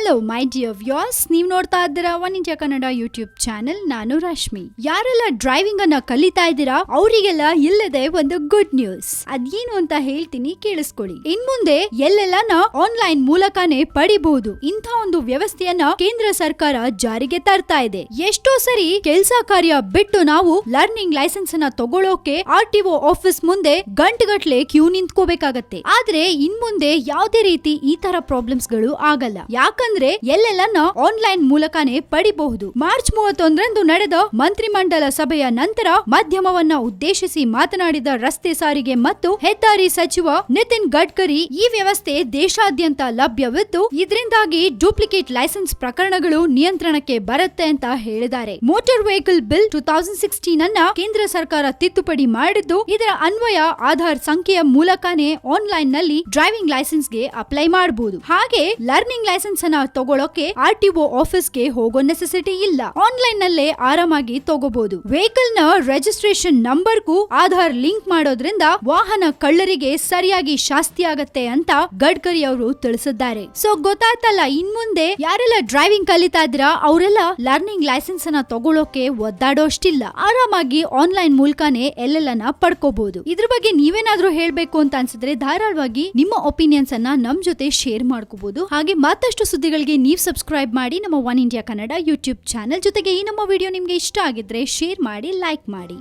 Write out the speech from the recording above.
Hello my dear viewers, ನೀವು ನೋಡ್ತಾ ಇದ್ದೀರಾ one India Kannada YouTube channel. ನಾನು ರಶ್ಮಿ. ಯಾರೆಲ್ಲ ಡ್ರೈವಿಂಗ್ ಅನ್ನ ಕಲಿತಾ ಇದ್ದೀರಾ ಅವರಿಗೆಲ್ಲ ಇಲ್ಲದೆ ಒಂದು ಗುಡ್ ನ್ಯೂಸ್. ಅದೇನು ಅಂತ ಹೇಳ್ತೀನಿ, ಕೇಳಿಸ್ಕೊಳ್ಳಿ. ಇನ್ಮುಂದೆ ಎಲ್ಲೆಲ್ಲ ಆನ್ಲೈನ್ ಮೂಲಕನೇ ಪಡಿಬಹುದು. ಇಂಥ ಒಂದು ವ್ಯವಸ್ಥೆಯನ್ನ ಕೇಂದ್ರ ಸರ್ಕಾರ ಜಾರಿಗೆ ತರ್ತಾ ಇದೆ. ಎಷ್ಟೋ ಸರಿ ಕೆಲಸ ಕಾರ್ಯ ಬಿಟ್ಟು ನಾವು ಲರ್ನಿಂಗ್ ಲೈಸೆನ್ಸ್ ಅನ್ನ ತಗೊಳ್ಳೋಕೆ RTO ಆಫೀಸ್ ಮುಂದೆ ಗಂಟೆಗಟ್ಲೆ ಕ್ಯೂ ನಿಂತ್ಕೋಬೇಕಾಗತ್ತೆ. ಆದ್ರೆ ಇನ್ಮುಂದೆ ಯಾವುದೇ ರೀತಿ ಈ ತರ ಪ್ರಾಬ್ಲಮ್ಸ್ ಗಳು ಆಗಲ್ಲ. ಯಾಕಂದ್ರೆ ಎಲ್ಲೆಲ್ಲ ಆನ್ಲೈನ್ ಮೂಲಕನೇ ಪಡಿಬಹುದು. ಮಾರ್ಚ್ 31ರಂದು ನಡೆದ ಮಂತ್ರಿಮಂಡಲ ಸಭೆಯ ನಂತರ ಮಾಧ್ಯಮವನ್ನ ಉದ್ದೇಶಿಸಿ ಮಾತನಾಡಿದ ರಸ್ತೆ ಸಾರಿಗೆ ಮತ್ತು ಹೆದ್ದಾರಿ ಸಚಿವ ನಿತಿನ್ ಗಡ್ಕರಿ, ಈ ವ್ಯವಸ್ಥೆ ದೇಶಾದ್ಯಂತ ಲಭ್ಯವಿದ್ದು ಇದರಿಂದಾಗಿ ಡೂಪ್ಲಿಕೇಟ್ ಲೈಸೆನ್ಸ್ ಪ್ರಕರಣಗಳು ನಿಯಂತ್ರಣಕ್ಕೆ ಬರುತ್ತೆ ಅಂತ ಹೇಳಿದ್ದಾರೆ. ಮೋಟಾರ್ ವೆಹಿಕಲ್ ಬಿಲ್ 2016 ಅನ್ನ ಕೇಂದ್ರ ಸರ್ಕಾರ ತಿದ್ದುಪಡಿ ಮಾಡಿದ್ದು, ಇದರ ಅನ್ವಯ ಆಧಾರ್ ಸಂಖ್ಯೆಯ ಮೂಲಕನೇ ಆನ್ಲೈನ್ ನಲ್ಲಿ ಡ್ರೈವಿಂಗ್ ಲೈಸೆನ್ಸ್ ಗೆ ಅಪ್ಲೈ ಮಾಡಬಹುದು. ಹಾಗೆ ಲರ್ನಿಂಗ್ ಲೈಸೆನ್ಸ್ ಅನ್ನ ತಗೊಳ್ಳೋಕೆ RTO ಆಫೀಸ್ ಗೆ ಹೋಗೋ ನೆಸೆಸಿಟಿ ಇಲ್ಲ. ಆನ್ಲೈನ್ ನಲ್ಲೇ ಆರಾಮಾಗಿ ತಗೋಬಹುದು. ವೆಹಿಕಲ್ ನ ರಿಜಿಸ್ಟ್ರೇಷನ್ ನಂಬರ್ ಗೂ ಆಧಾರ್ ಲಿಂಕ್ ಮಾಡೋದ್ರಿಂದ ವಾಹನ ಕಳ್ಳರಿಗೆ ಸರಿಯಾಗಿ ಶಾಸ್ತಿ ಆಗತ್ತೆ ಅಂತ ಗಡ್ಕರಿ ಅವರು ತಿಳಿಸಿದ್ದಾರೆ. ಸೊ ಗೊತ್ತಾಯ್ತಲ್ಲ, ಇನ್ಮುಂದೆ ಯಾರೆಲ್ಲ ಡ್ರೈವಿಂಗ್ ಕಲಿತಾ ಇದ್ರಾ ಅವರೆಲ್ಲ ಲರ್ನಿಂಗ್ ಲೈಸೆನ್ಸ್ ಅನ್ನ ತಗೊಳ್ಳೋಕೆ ಒದ್ದಾಡೋಷ್ಟಿಲ್ಲ. ಆರಾಮಾಗಿ ಆನ್ಲೈನ್ ಮೂಲಕನೇ ಎಲ್ಲೆಲ್ಲನ ಪಡ್ಕೋಬಹುದು. ಇದ್ರ ಬಗ್ಗೆ ನೀವೇನಾದ್ರೂ ಹೇಳ್ಬೇಕು ಅಂತ ಅನ್ಸಿದ್ರೆ ಧಾರಾಳವಾಗಿ ನಿಮ್ಮ ಒಪಿನಿಯನ್ಸ್ ಅನ್ನ ನಮ್ ಜೊತೆ ಶೇರ್ ಮಾಡ್ಕೋಬಹುದು. ಹಾಗೆ ಮತ್ತಷ್ಟು ಸುದ್ದಿಗಳಿಗೆ ನೀವು ಸಬ್ಸ್ಕ್ರೈಬ್ ಮಾಡಿ ನಮ್ಮ one India Kannada YouTube channel. ಜೊತೆಗೆ ಈ ನಮ್ಮ ವಿಡಿಯೋ ನಿಮ್ಗೆ ಇಷ್ಟ ಆಗಿದ್ರೆ ಶೇರ್ ಮಾಡಿ, ಲೈಕ್ ಮಾಡಿ.